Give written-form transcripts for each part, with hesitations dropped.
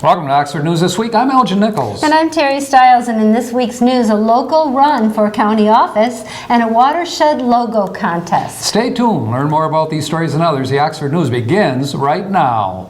Welcome to Oxford News This Week. I'm Elgin Nichols. And I'm Terry Stiles, and in this week's news, a local run for county office and a watershed logo contest. Stay tuned. Learn more about these stories and others. The Oxford News begins right now.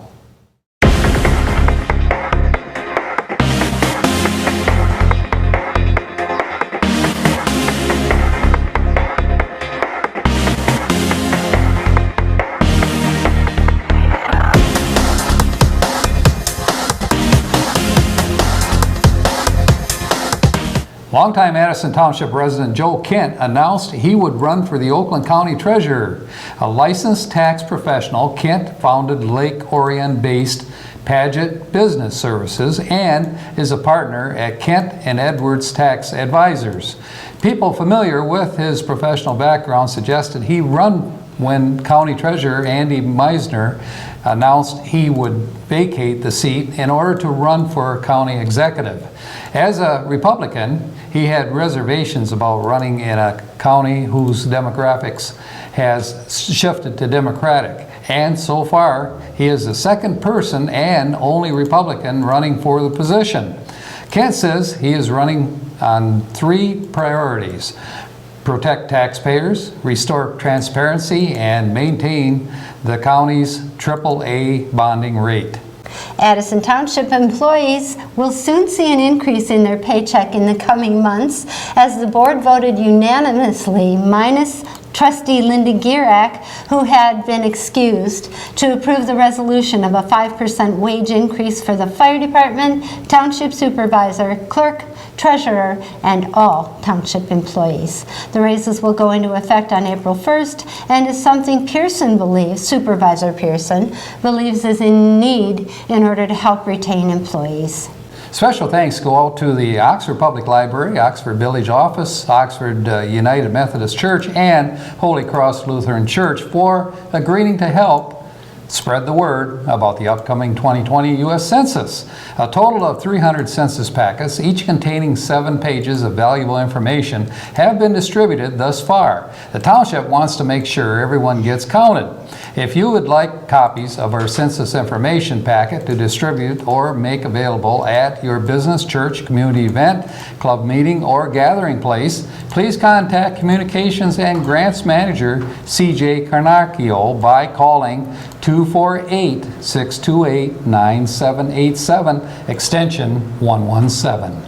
Longtime Addison Township resident Joe Kent announced he would run for the Oakland County Treasurer. A licensed tax professional, Kent founded Lake Orion-based Paget Business Services and is a partner at Kent and Edwards Tax Advisors. People familiar with his professional background suggested he run when County Treasurer Andy Meisner announced he would vacate the seat in order to run for county executive. As a Republican, he had reservations about running in a county whose demographics has shifted to Democratic. And so far, he is the second person and only Republican running for the position. Kent says he is running on three priorities: protect taxpayers, restore transparency, and maintain the county's AAA bonding rate. Addison Township employees will soon see an increase in their paycheck in the coming months as the board voted unanimously, minus Trustee Linda Gierak, who had been excused, to approve the resolution of a 5% wage increase for the fire department, township supervisor, clerk, treasurer, and all township employees. The raises will go into effect on April 1st and is something Supervisor Pearson believes is in need in order to help retain employees. Special thanks go out to the Oxford Public Library, Oxford Village Office, Oxford United Methodist Church, and Holy Cross Lutheran Church for agreeing to help spread the word about the upcoming 2020 U.S. Census. A total of 300 census packets, each containing 7 pages of valuable information, have been distributed thus far. The township wants to make sure everyone gets counted. If you would like copies of our census information packet to distribute or make available at your business, church, community event, club meeting, or gathering place, please contact Communications and Grants Manager C.J. Carnacchio by calling 248-628-9787, extension 117.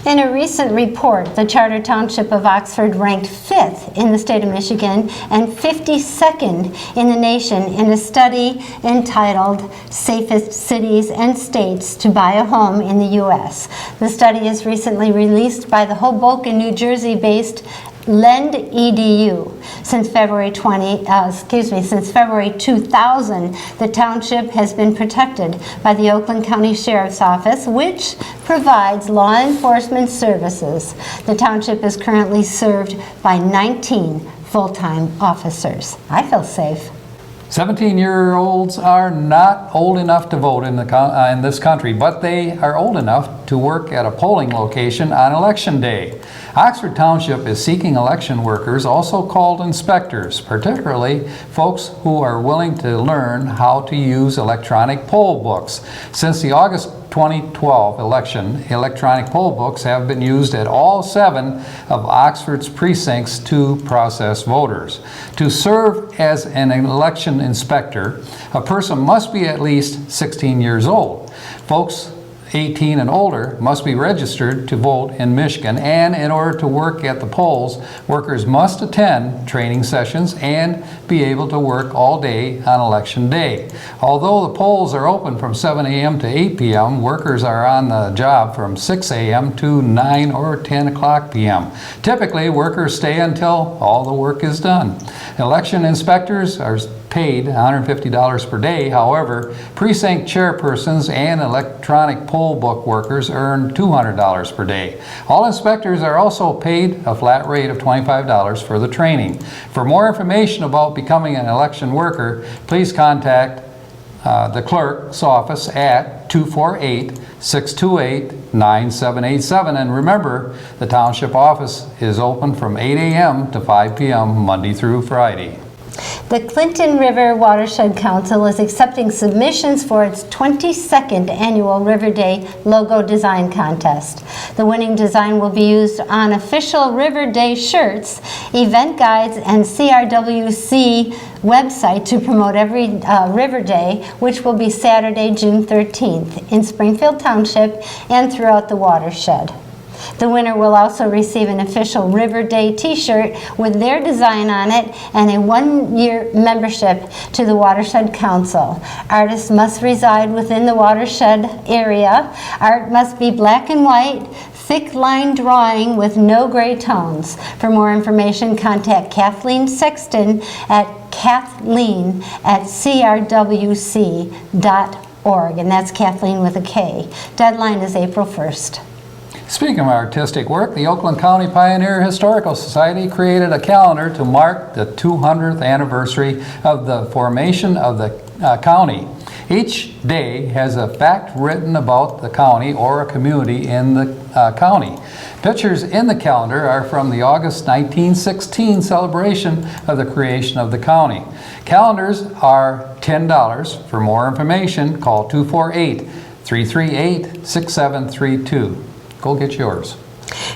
In a recent report, the Charter Township of Oxford ranked 5th in the state of Michigan and 52nd in the nation in a study entitled Safest Cities and States to Buy a Home in the U.S. The study is recently released by the Hoboken, New Jersey-based Lend EDU. Since February 2000, the township has been protected by the Oakland County Sheriff's Office, which provides law enforcement services. The township is currently served by 19 full-time officers. I feel safe. 17-year-olds are not old enough to vote in this country, but they are old enough to work at a polling location on Election Day. Oxford Township is seeking election workers, also called inspectors, particularly folks who are willing to learn how to use electronic poll books. Since the August 2012 election, electronic poll books have been used at all 7 of Oxford's precincts to process voters. To serve as an election inspector, a person must be at least 16 years old. Folks 18 and older must be registered to vote in Michigan, and in order to work at the polls, workers must attend training sessions and be able to work all day on Election Day. Although the polls are open from 7 a.m. to 8 p.m., workers are on the job from 6 a.m. to 9 or 10 o'clock p.m. Typically, workers stay until all the work is done. Election inspectors are paid $150 per day. However, precinct chairpersons and electronic poll book workers earn $200 per day. All inspectors are also paid a flat rate of $25 for the training. For more information about becoming an election worker, please contact the clerk's office at 248-628-9787. And remember, the township office is open from 8 a.m. to 5 p.m. Monday through Friday. The Clinton River Watershed Council is accepting submissions for its 22nd annual River Day logo design contest. The winning design will be used on official River Day shirts, event guides, and CRWC website to promote every River Day, which will be Saturday, June 13th in Springfield Township and throughout the watershed. The winner will also receive an official River Day t-shirt with their design on it and a one-year membership to the Watershed Council. Artists must reside within the watershed area. Art must be black and white, thick line drawing with no gray tones. For more information, contact Kathleen Sexton at kathleen@crwc.org, and that's Kathleen with a K. Deadline is April 1st. Speaking of artistic work, the Oakland County Pioneer Historical Society created a calendar to mark the 200th anniversary of the formation of the county. Each day has a fact written about the county or a community in the county. Pictures in the calendar are from the August 1916 celebration of the creation of the county. Calendars are $10. For more information, call 248-338-6732. Go get yours.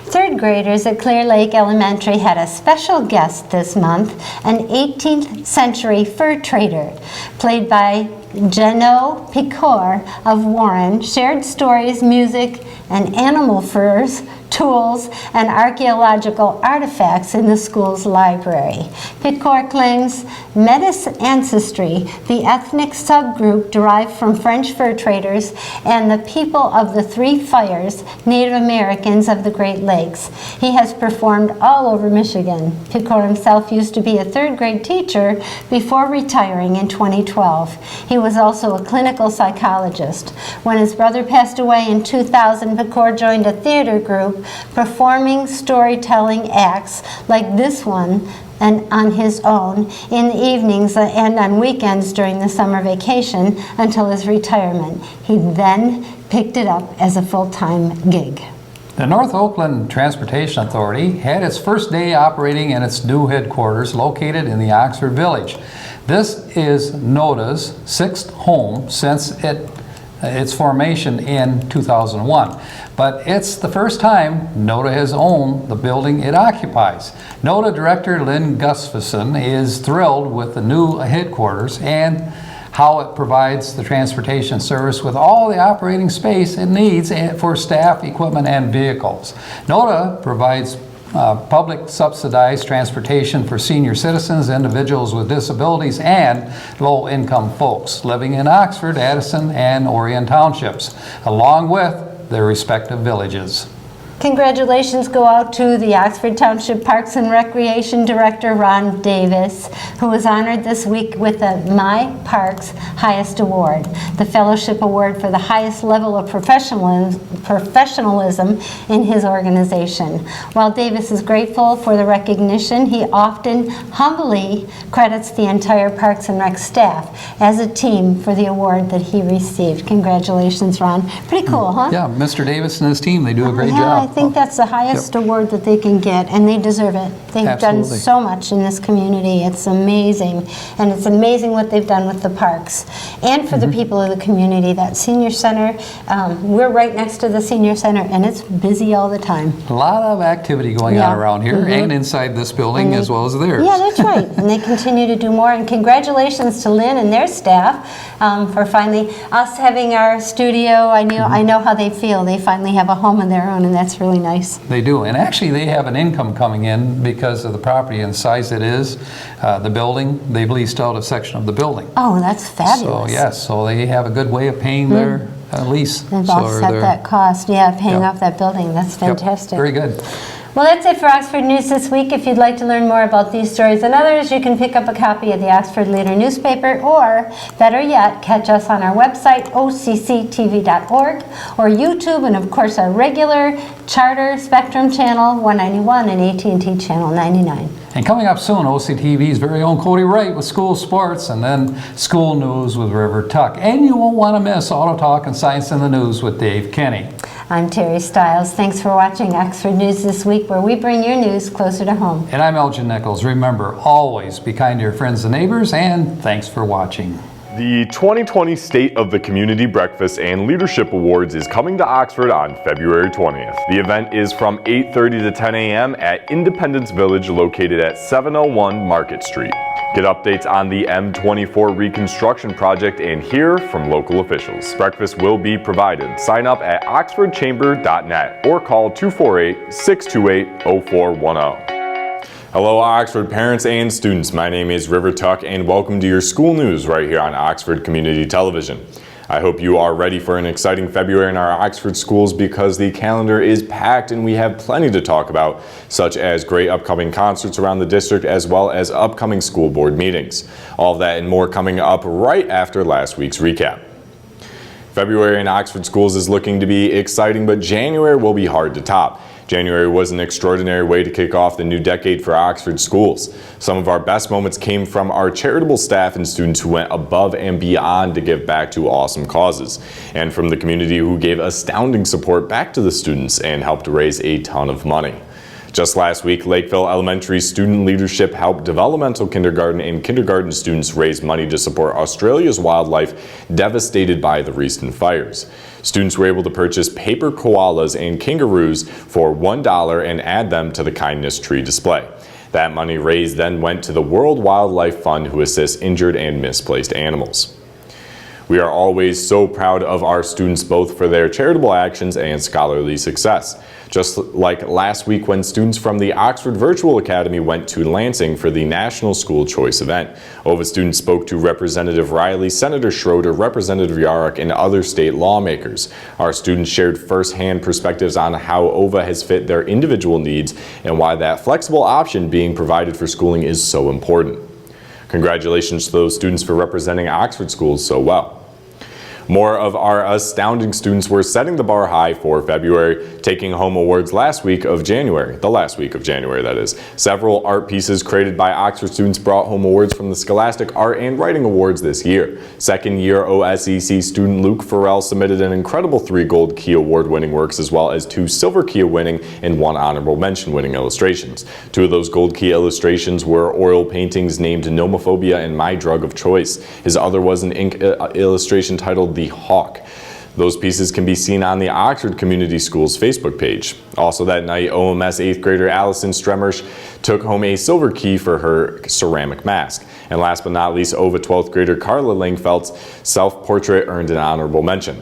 Third graders at Clear Lake Elementary had a special guest this month, an 18th century fur trader, played by Jeno Picor of Warren, shared stories, music, and animal furs, tools, and archaeological artifacts in the school's library. Picor claims Metis ancestry, the ethnic subgroup derived from French fur traders and the people of the Three Fires, Native Americans of the Great Lakes. He has performed all over Michigan. Picor himself used to be a third grade teacher before retiring in 2012. He was also a clinical psychologist. When his brother passed away in 2000, Picor joined a theater group performing storytelling acts like this one and on his own in the evenings and on weekends during the summer vacation until his retirement. He then picked it up as a full-time gig. The North Oakland Transportation Authority had its first day operating in its new headquarters located in the Oxford Village. This is NODA's sixth home since its formation in 2001. But it's the first time NODA has owned the building it occupies. NODA Director Lynn Gustafson is thrilled with the new headquarters and how it provides the transportation service with all the operating space it needs for staff, equipment, and vehicles. NODA provides public subsidized transportation for senior citizens, individuals with disabilities, and low-income folks living in Oxford, Addison, and Orion Townships, along with their respective villages. Congratulations go out to the Oxford Township Parks and Recreation Director, Ron Davis, who was honored this week with the My Parks Highest Award, the fellowship award for the highest level of professionalism in his organization. While Davis is grateful for the recognition, he often humbly credits the entire Parks and Rec staff as a team for the award that he received. Congratulations, Ron. Pretty cool, huh? Yeah, Mr. Davis and his team, they do a great job. I think that's the highest award that they can get, and they deserve it. They've done Absolutely. so much in this community. It's amazing, and it's amazing what they've done with the parks and for the people of the community. That senior center, we're right next to the senior center, and it's busy all the time. A lot of activity going on around here and inside this building as well as theirs. Yeah, that's right. And they continue to do more. And congratulations to Lynn and their staff for finally us having our studio. I know how they feel. They finally have a home of their own, and that's really nice. They do, and actually they have an income coming in because of the property and size it is. The building, they've leased out a section of the building. Oh, that's fabulous. So yes, so they have a good way of paying their lease. They've So offset they're- that cost, paying Yep. off that building. That's Yep, fantastic. very good. Well, that's it for Oxford News this week. If you'd like to learn more about these stories and others, you can pick up a copy of the Oxford Leader newspaper, or better yet, catch us on our website, occtv.org, or YouTube, and of course our regular Charter Spectrum Channel 191 and AT&T Channel 99. And coming up soon, OCTV's very own Cody Wright with school sports, and then school news with River Tuck. And you won't want to miss Auto Talk and Science in the News with Dave Kenny. I'm Terry Stiles. Thanks for watching Oxford News This Week, where we bring your news closer to home. And I'm Elgin Nichols. Remember, always be kind to your friends and neighbors, and thanks for watching. The 2020 State of the Community Breakfast and Leadership Awards is coming to Oxford on February 20th. The event is from 8:30 to 10 a.m. at Independence Village, located at 701 Market Street. Get updates on the M24 reconstruction project and hear from local officials. Breakfast will be provided. Sign up at oxfordchamber.net or call 248-628-0410. Hello Oxford parents and students, my name is River Tuck and welcome to your school news right here on Oxford Community Television. I hope you are ready for an exciting February in our Oxford schools because the calendar is packed and we have plenty to talk about, such as great upcoming concerts around the district as well as upcoming school board meetings. All of that and more coming up right after last week's recap. February in Oxford schools is looking to be exciting, but January will be hard to top. January was an extraordinary way to kick off the new decade for Oxford schools. Some of our best moments came from our charitable staff and students who went above and beyond to give back to awesome causes, and from the community who gave astounding support back to the students and helped raise a ton of money. Just last week, Lakeville Elementary student leadership helped developmental kindergarten and kindergarten students raise money to support Australia's wildlife devastated by the recent fires. Students were able to purchase paper koalas and kangaroos for $1 and add them to the kindness tree display. That money raised then went to the World Wildlife Fund, who assists injured and misplaced animals. We are always so proud of our students, both for their charitable actions and scholarly success. Just like last week when students from the Oxford Virtual Academy went to Lansing for the National School Choice event. OVA students spoke to Representative Riley, Senator Schroeder, Representative Yarrick, and other state lawmakers. Our students shared first-hand perspectives on how OVA has fit their individual needs and why that flexible option being provided for schooling is so important. Congratulations to those students for representing Oxford schools so well. More of our astounding students were setting the bar high for February, taking home awards the last week of January, that is. Several art pieces created by Oxford students brought home awards from the Scholastic Art and Writing Awards this year. Second-year OSEC student Luke Farrell submitted an incredible 3 Gold Key Award-winning works, as well as 2 Silver Key winning and 1 Honorable Mention winning illustrations. 2 of those Gold Key illustrations were oil paintings named Nomophobia and My Drug of Choice. His other was an ink illustration titled The Hawk. Those pieces can be seen on the Oxford Community Schools Facebook page. Also that night, OMS 8th grader Allison Stremersh took home a Silver Key for her ceramic mask. And last but not least, OVA 12th grader Carla Langfeld's self-portrait earned an honorable mention.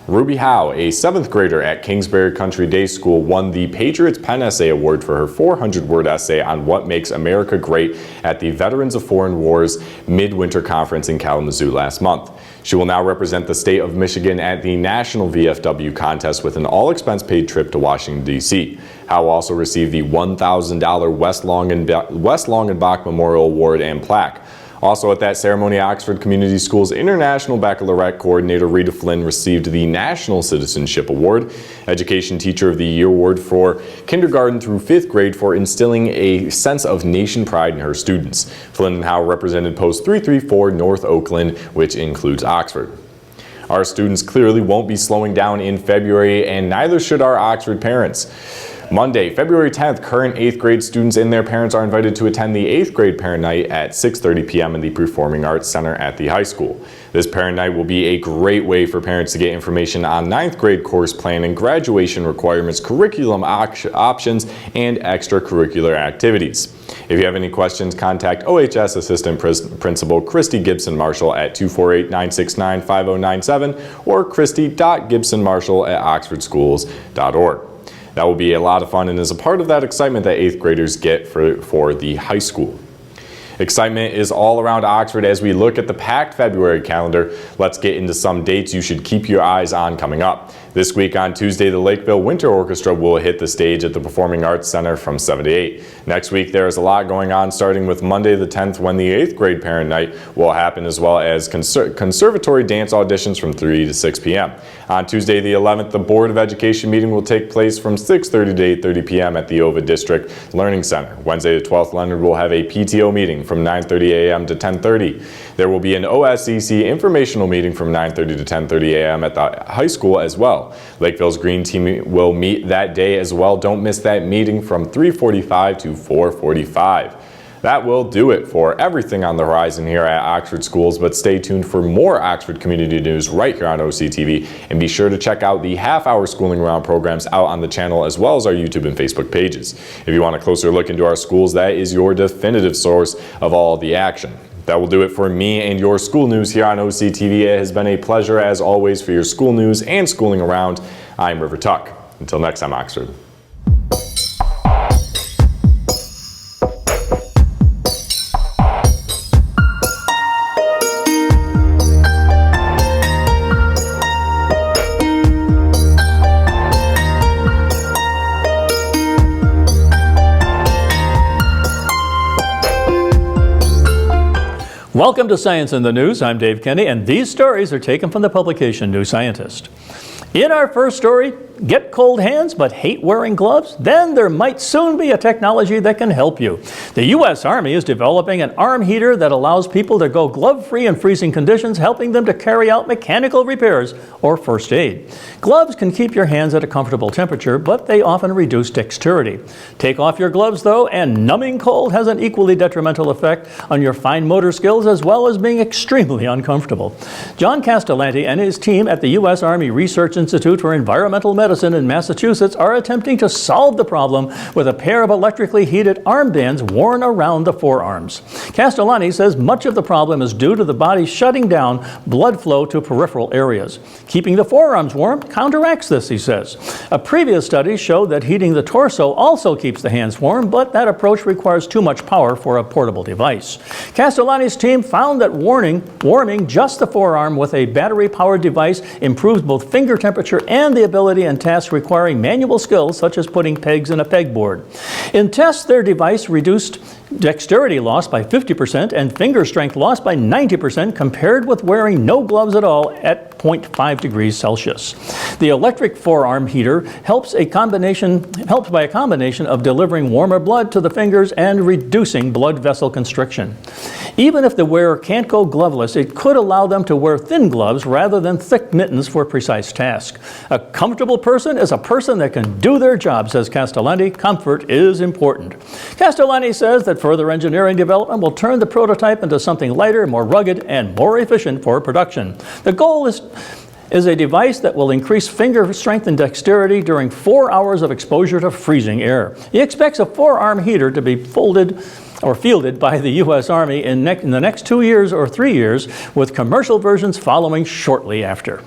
Ruby Howe, a 7th grader at Kingsbury Country Day School, won the Patriots Pen Essay Award for her 400-word essay on what makes America great at the Veterans of Foreign Wars Midwinter Conference in Kalamazoo last month. She will now represent the state of Michigan at the National VFW contest with an all-expense-paid trip to Washington, D.C. Howe also received the $1,000 West Longenbach Memorial Award and plaque. Also at that ceremony, Oxford Community Schools International Baccalaureate Coordinator Rita Flynn received the National Citizenship Award, Education Teacher of the Year Award for kindergarten through 5th grade for instilling a sense of nation pride in her students. Flynn and Howe represented Post 334 North Oakland, which includes Oxford. Our students clearly won't be slowing down in February, and neither should our Oxford parents. Monday, February 10th, current 8th grade students and their parents are invited to attend the 8th grade parent night at 6:30 p.m. in the Performing Arts Center at the high school. This parent night will be a great way for parents to get information on 9th grade course planning, graduation requirements, curriculum options, and extracurricular activities. If you have any questions, contact OHS Assistant Principal Christy Gibson Marshall at 248-969-5097 or christy.gibsonmarshall@oxfordschools.org. That will be a lot of fun and is a part of that excitement that 8th graders get for the high school. Excitement is all around Oxford as we look at the packed February calendar. Let's get into some dates you should keep your eyes on coming up. This week on Tuesday, the Lakeville Winter Orchestra will hit the stage at the Performing Arts Center from 7 to 8. Next week, there is a lot going on, starting with Monday the 10th when the 8th grade parent night will happen, as well as conservatory dance auditions from 3 to 6 p.m. On Tuesday the 11th, the Board of Education meeting will take place from 6:30 to 8:30 p.m. at the OVA District Learning Center. Wednesday the 12th, Leonard will have a PTO meeting from 9:30 a.m. to 10:30. There will be an OSCC informational meeting from 9:30 to 10:30 a.m. at the high school as well. Lakeville's Green Team will meet that day as well. Don't miss that meeting from 3:45 to 4:45. That will do it for everything on the horizon here at Oxford Schools, but stay tuned for more Oxford Community News right here on OCTV, and be sure to check out the half-hour Schooling Around programs out on the channel as well as our YouTube and Facebook pages. If you want a closer look into our schools, that is your definitive source of all the action. That will do it for me and your school news here on OCTV. It has been a pleasure as always for your school news and schooling around. I'm River Tuck. Until next time, Oxford. Welcome to Science in the News. I'm Dave Kenny, and these stories are taken from the publication New Scientist. In our first story, get cold hands but hate wearing gloves? Then there might soon be a technology that can help you. The U.S. Army is developing an arm heater that allows people to go glove-free in freezing conditions, helping them to carry out mechanical repairs or first aid. Gloves can keep your hands at a comfortable temperature, but they often reduce dexterity. Take off your gloves, though, and numbing cold has an equally detrimental effect on your fine motor skills, as well as being extremely uncomfortable. John Castellanti and his team at the U.S. Army Research Institute for Environmental Medicine in Massachusetts are attempting to solve the problem with a pair of electrically heated armbands worn around the forearms. Castellani says much of the problem is due to the body shutting down blood flow to peripheral areas. Keeping the forearms warm counteracts this, he says. A previous study showed that heating the torso also keeps the hands warm, but that approach requires too much power for a portable device. Castellani's team found that warming just the forearm with a battery-powered device improves both finger temperature and the ability in tasks requiring manual skills such as putting pegs in a pegboard. In tests, their device reduced dexterity loss by 50% and finger strength loss by 90% compared with wearing no gloves at all at 0.5 degrees Celsius. The electric forearm heater helps by a combination of delivering warmer blood to the fingers and reducing blood vessel constriction. Even if the wearer can't go gloveless, it could allow them to wear thin gloves rather than thick mittens for precise tasks. A comfortable person is a person that can do their job, says Castellani. Comfort is important. Castellani says that further engineering development will turn the prototype into something lighter, more rugged, and more efficient for production. The goal is a device that will increase finger strength and dexterity during 4 hours of exposure to freezing air. He expects a forearm heater to be fielded by the U.S. Army in the next 2 years or 3 years, with commercial versions following shortly after.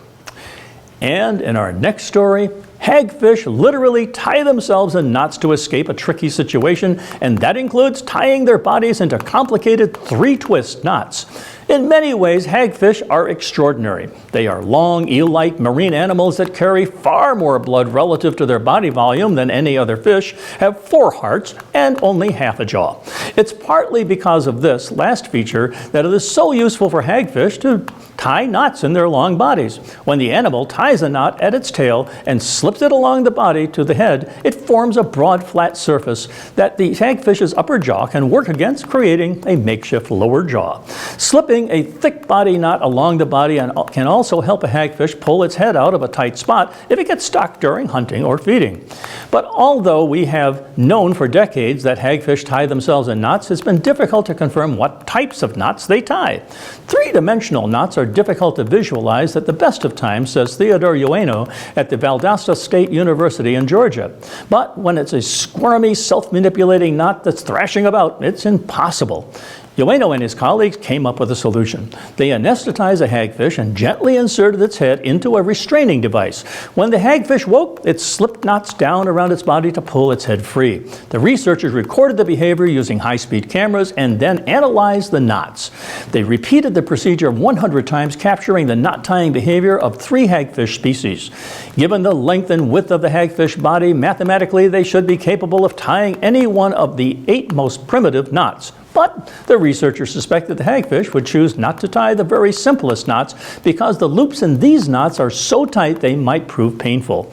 And in our next story, hagfish literally tie themselves in knots to escape a tricky situation, and that includes tying their bodies into complicated 3-twist knots. In many ways, hagfish are extraordinary. They are long, eel-like marine animals that carry far more blood relative to their body volume than any other fish, have 4 hearts, and only half a jaw. It's partly because of this last feature that it is so useful for hagfish to tie knots in their long bodies. When the animal ties a knot at its tail and slips it along the body to the head, it forms a broad, flat surface that the hagfish's upper jaw can work against, creating a makeshift lower jaw. Slipping a thick body knot along the body can also help a hagfish pull its head out of a tight spot if it gets stuck during hunting or feeding. But although we have known for decades that hagfish tie themselves in knots, it's been difficult to confirm what types of knots they tie. 3-dimensional knots are difficult to visualize at the best of times, says Theodore Ueno at the Valdosta State University in Georgia. But when it's a squirmy, self-manipulating knot that's thrashing about, it's impossible. Ueno and his colleagues came up with a solution. They anesthetized a hagfish and gently inserted its head into a restraining device. When the hagfish woke, it slipped knots down around its body to pull its head free. The researchers recorded the behavior using high-speed cameras and then analyzed the knots. They repeated the procedure 100 times, capturing the knot-tying behavior of 3 hagfish species. Given the length and width of the hagfish body, mathematically they should be capable of tying any one of the 8 most primitive knots. But the researchers suspect that the hagfish would choose not to tie the very simplest knots because the loops in these knots are so tight they might prove painful.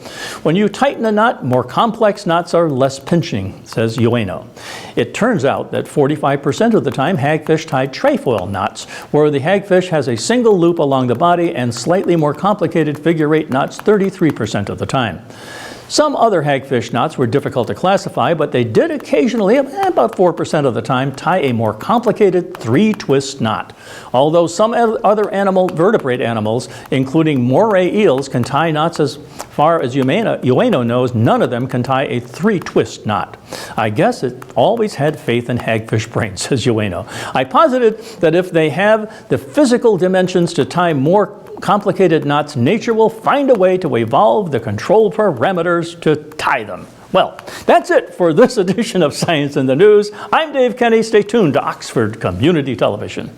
When you tighten a knot, more complex knots are less pinching, says Ueno. It turns out that 45% of the time hagfish tie trefoil knots, where the hagfish has a single loop along the body, and slightly more complicated figure-8 knots 33% of the time. Some other hagfish knots were difficult to classify, but they did occasionally, about 4% of the time, tie a more complicated 3-twist knot. Although some other vertebrate animals, including moray eels, can tie knots as far as Ueno knows, none of them can tie a 3-twist knot. I guess it always had faith in hagfish brains, says Ueno. I posited that if they have the physical dimensions to tie more complicated knots, nature will find a way to evolve the control parameters to tie them. Well, that's it for this edition of Science in the News. I'm Dave Kenny. Stay tuned to Oxford Community Television.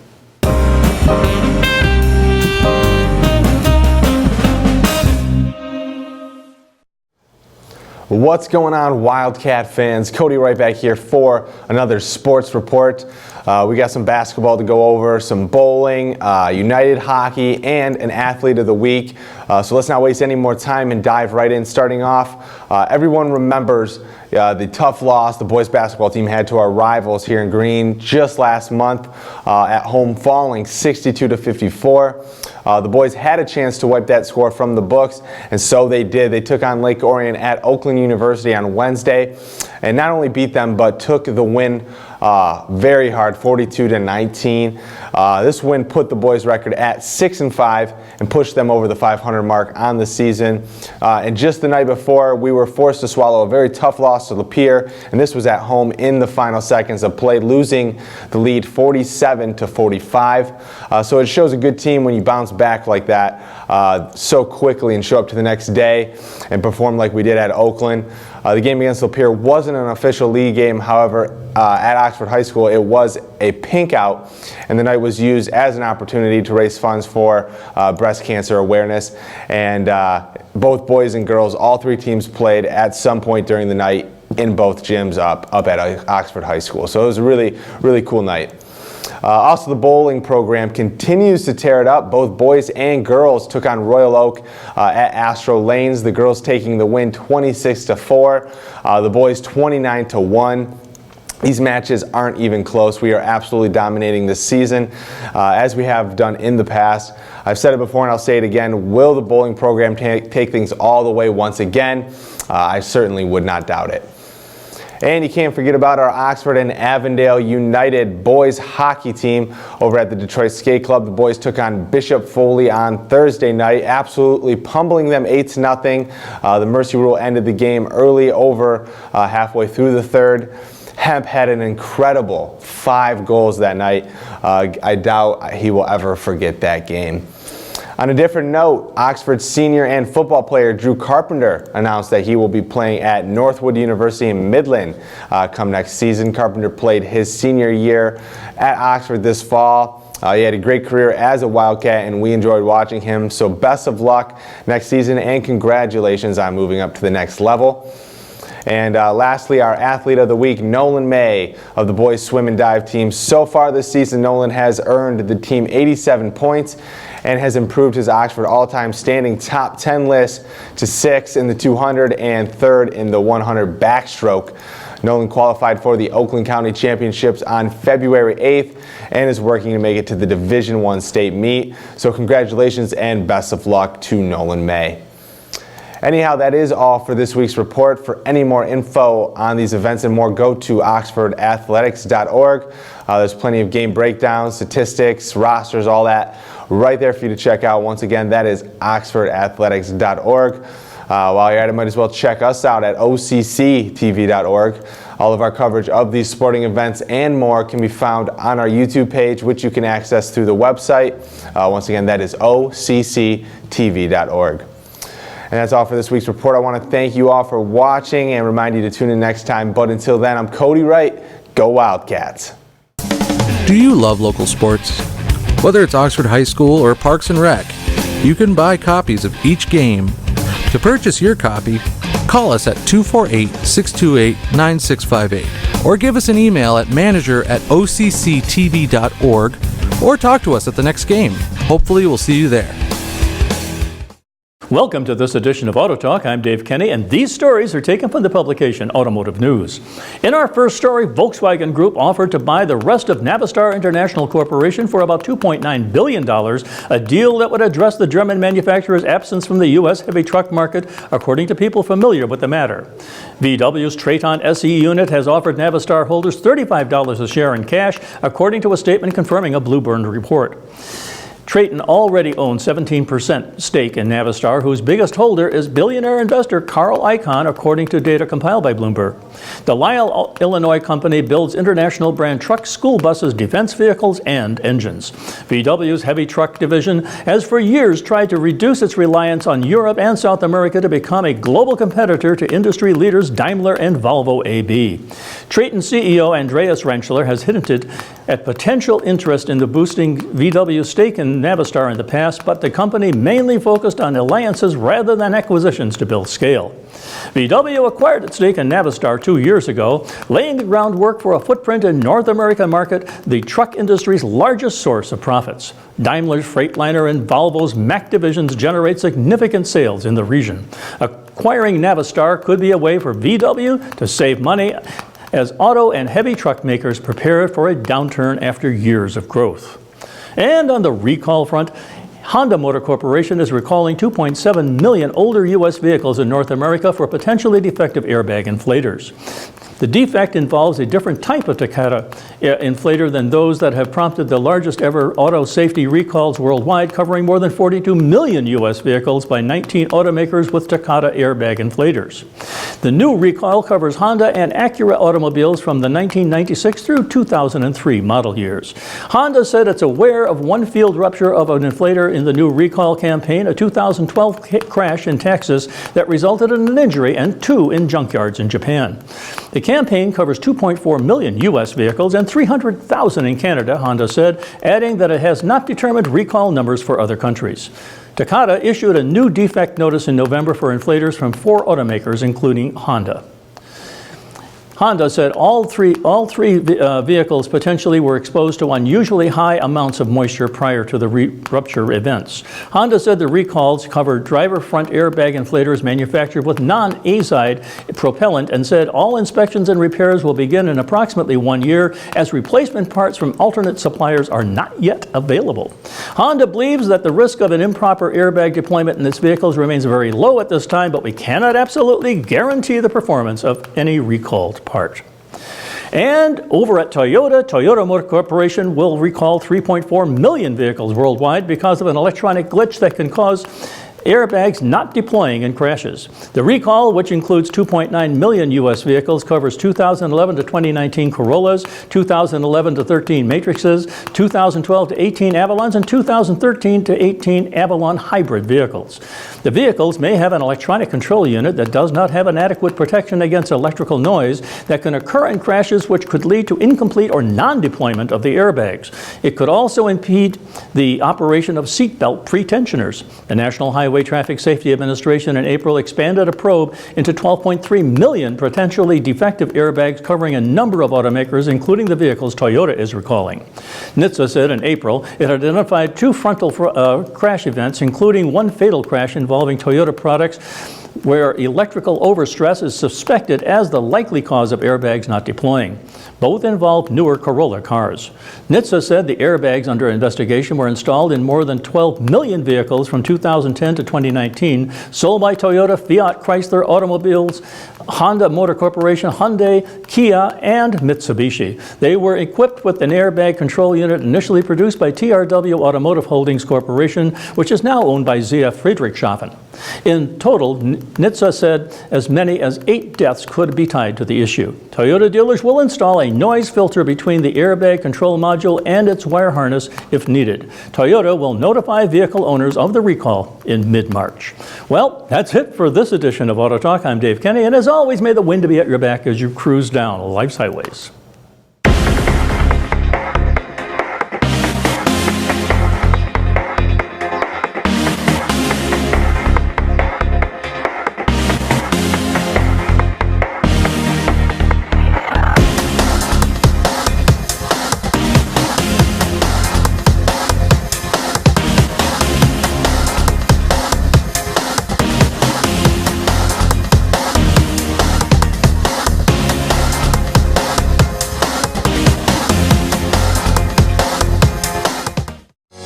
What's going on, Wildcat fans? Cody right back here for another sports report. We got some basketball to go over, some bowling, United hockey, and an athlete of the week. So let's not waste any more time and dive right in. Starting off, everyone remembers the tough loss the boys basketball team had to our rivals here in Greene just last month at home, falling 62-54. The boys had a chance to wipe that score from the books, and so they did. They took on Lake Orion at Oakland University on Wednesday, and not only beat them, but took the win very hard, 42-19. This win put the boys' record at 6-5 and pushed them over the 500 mark on the season. And just the night before, we were forced to swallow a very tough loss to Lapeer, and this was at home in the final seconds of play, losing the lead 47-45. So it shows a good team when you bounce back like that so quickly and show up to the next day and perform like we did at Oakland. The game against Lapeer wasn't an official league game. However, at Oxford High School, it was a pink out, and the night was used as an opportunity to raise funds for breast cancer awareness. And both boys and girls, all three teams played at some point during the night in both gyms up at Oxford High School. So it was a really, really cool night. Also, the bowling program continues to tear it up. Both boys and girls took on Royal Oak at Astro Lanes. The girls taking the win 26-4, the boys 29-1. These matches aren't even close. We are absolutely dominating this season, as we have done in the past. I've said it before and I'll say it again. Will the bowling program take things all the way once again? I certainly would not doubt it. And you can't forget about our Oxford and Avondale United boys hockey team over at the Detroit Skate Club. The boys took on Bishop Foley on Thursday night, absolutely pummeling them 8-0. The Mercy Rule ended the game early, over halfway through the third. Hemp had an incredible 5 goals that night. I doubt he will ever forget that game. On a different note, Oxford's senior and football player Drew Carpenter announced that he will be playing at Northwood University in Midland come next season. Carpenter played his senior year at Oxford this fall. He had a great career as a Wildcat, and we enjoyed watching him. So best of luck next season, and congratulations on moving up to the next level. And lastly, our athlete of the week, Nolan May of the boys swim and dive team. So far this season, Nolan has earned the team 87 points and has improved his Oxford all-time standing top 10 list to 6th in the 200 and 3rd in the 100 backstroke. Nolan qualified for the Oakland County Championships on February 8th and is working to make it to the Division I state meet. So congratulations and best of luck to Nolan May. Anyhow, that is all for this week's report. For any more info on these events and more, go to oxfordathletics.org. There's plenty of game breakdowns, statistics, rosters, all that right there for you to check out. Once again, that is oxfordathletics.org. While you're at it, might as well check us out at occtv.org. All of our coverage of these sporting events and more can be found on our YouTube page, which you can access through the website. Once again, that is occtv.org. And that's all for this week's report. I want to thank you all for watching and remind you to tune in next time. But until then, I'm Cody Wright. Go Wildcats. Do you love local sports? Whether it's Oxford High School or Parks and Rec, you can buy copies of each game. To purchase your copy, call us at 248-628-9658 or give us an email at manager@occtv.org, or talk to us at the next game. Hopefully we'll see you there. Welcome to this edition of Auto Talk. I'm Dave Kenny, and these stories are taken from the publication Automotive News. In our first story, Volkswagen Group offered to buy the rest of Navistar International Corporation for about $2.9 billion, a deal that would address the German manufacturer's absence from the U.S. heavy truck market, according to people familiar with the matter. VW's Traton SE unit has offered Navistar holders $35 a share in cash, according to a statement confirming a Bluebird report. Traton already owns 17% stake in Navistar, whose biggest holder is billionaire investor Carl Icahn, according to data compiled by Bloomberg. The Lisle, Illinois company builds international brand trucks, school buses, defense vehicles, and engines. VW's heavy truck division has for years tried to reduce its reliance on Europe and South America to become a global competitor to industry leaders Daimler and Volvo AB. Traton CEO Andreas Rentschler has hinted at potential interest in the boosting VW's stake in Navistar in the past, but the company mainly focused on alliances rather than acquisitions to build scale. VW acquired its stake in Navistar 2 years ago, laying the groundwork for a footprint in North American market, the truck industry's largest source of profits. Daimler's Freightliner and Volvo's Mack divisions generate significant sales in the region. Acquiring Navistar could be a way for VW to save money as auto and heavy truck makers prepare for a downturn after years of growth. And on the recall front, Honda Motor Corporation is recalling 2.7 million older U.S. vehicles in North America for potentially defective airbag inflators. The defect involves a different type of Takata inflator than those that have prompted the largest ever auto safety recalls worldwide, covering more than 42 million U.S. vehicles by 19 automakers with Takata airbag inflators. The new recall covers Honda and Acura automobiles from the 1996 through 2003 model years. Honda said it's aware of one field rupture of an inflator in the new recall campaign, a 2012 crash in Texas that resulted in an injury, and 2 in junkyards in Japan. The campaign covers 2.4 million U.S. vehicles and 300,000 in Canada, Honda said, adding that it has not determined recall numbers for other countries. Takata issued a new defect notice in November for inflators from 4 automakers, including Honda. Honda said all three vehicles potentially were exposed to unusually high amounts of moisture prior to the rupture events. Honda said the recalls covered driver front airbag inflators manufactured with non-azide propellant, and said all inspections and repairs will begin in approximately 1 year, as replacement parts from alternate suppliers are not yet available. Honda believes that the risk of an improper airbag deployment in its vehicles remains very low at this time, but we cannot absolutely guarantee the performance of any recalled part. And over at Toyota, Toyota Motor Corporation will recall 3.4 million vehicles worldwide because of an electronic glitch that can cause airbags not deploying in crashes. The recall, which includes 2.9 million U.S. vehicles, covers 2011 to 2019 Corollas, 2011 to 13 Matrixes, 2012 to 18 Avalons, and 2013 to 18 Avalon hybrid vehicles. The vehicles may have an electronic control unit that does not have an adequate protection against electrical noise that can occur in crashes, which could lead to incomplete or non-deployment of the airbags. It could also impede the operation of seatbelt pretensioners. The National Highway Traffic Safety Administration in April expanded a probe into 12.3 million potentially defective airbags, covering a number of automakers, including the vehicles Toyota is recalling. NHTSA said in April it identified 2 frontal crash events, including 1 fatal crash involving Toyota products, where electrical overstress is suspected as the likely cause of airbags not deploying. Both involved newer Corolla cars. NHTSA said the airbags under investigation were installed in more than 12 million vehicles from 2010 to 2019, sold by Toyota, Fiat, Chrysler Automobiles, Honda Motor Corporation, Hyundai, Kia, and Mitsubishi. They were equipped with an airbag control unit initially produced by TRW Automotive Holdings Corporation, which is now owned by ZF Friedrichshafen. In total, NHTSA said as many as 8 deaths could be tied to the issue. Toyota dealers will install a noise filter between the airbag control module and its wire harness if needed. Toyota will notify vehicle owners of the recall in mid-March. Well, that's it for this edition of Auto Talk. I'm Dave Kenny, and as always, may the wind be at your back as you cruise down life's highways.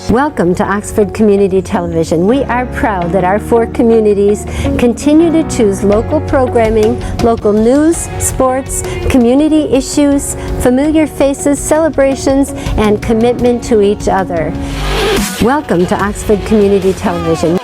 Welcome to Oxford Community Television. We are proud that our 4 communities continue to choose local programming, local news, sports, community issues, familiar faces, celebrations, and commitment to each other. Welcome to Oxford Community Television.